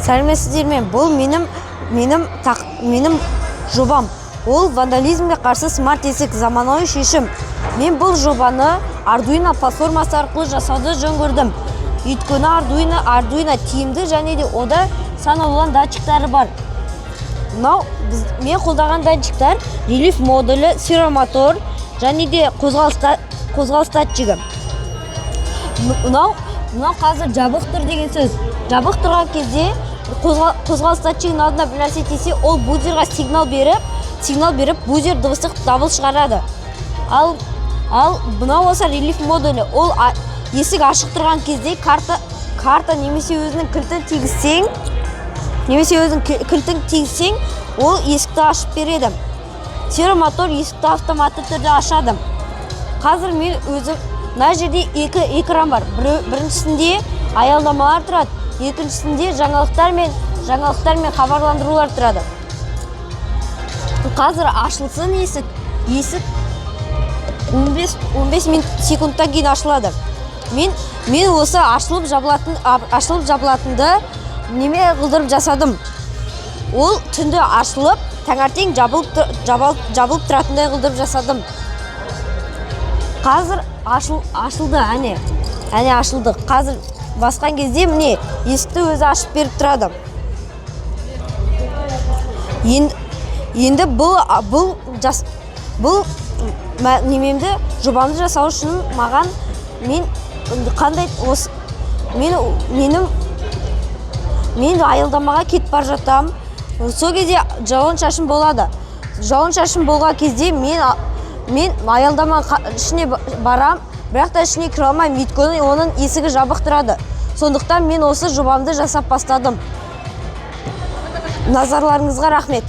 Сәлеметсіздер ме? Бұл менің жобам. Ол вандализмге қарсы смарт есік заманауи шешім. Мен бұл жобаны Arduino платформасы арқылы жасауды жөн көрдім. Өйткені Arduino тиімді және де ода сан алуан датчиктары бар. Мен қолдаған датчиктар релиф модулі, сервомотор және де қозғалыс датчигі. Мынау қазір жабық тұр деген сөз. Жабық тұрған кезде қозғалыс датчигінің алдына бір нәрсе тисе, ол бузерға сигнал беріп, бузер дыбыстық дабыл шығарады. Ал мынау болса релиф модулі. Ол есік ашық тұрған кезде карта немесе өзінің кілтін тигізсең, ол есікті ашып береді. Сервомотор есікті автоматты түрде ашады. Қазір мен өзім мына жерде екі экран бар. Біріншісінде аялдамалар тұрады, екіншісінде жаңалықтар мен хабарландырулар тұрады. Қазір ашылсын есік 15 секундтан кейін ашылады. Мен осы ашылып жабылатынды неме қылдырып жасадым. Ол түнде ашылып, таңертең жабылып тұратындай қылдырып жасадым. Қазір ашылды, әне ашылды. Қазір басқан кезде міне есікті өзі ашып беріп тұрады. Енді бұл немемді жобамды жасау үшін маған мен аялдамаға кетіп бара жатам. Сол кезде жауын шашын болады. Жауын шашын болған кезде мен аялдама ішіне барам, бірақ та ішіне кіре алмаймын, өйткені оның есігі жабық тұрады. Сондықтан мен осы жобамды жасап бастадым. Назарларыңызға рахмет.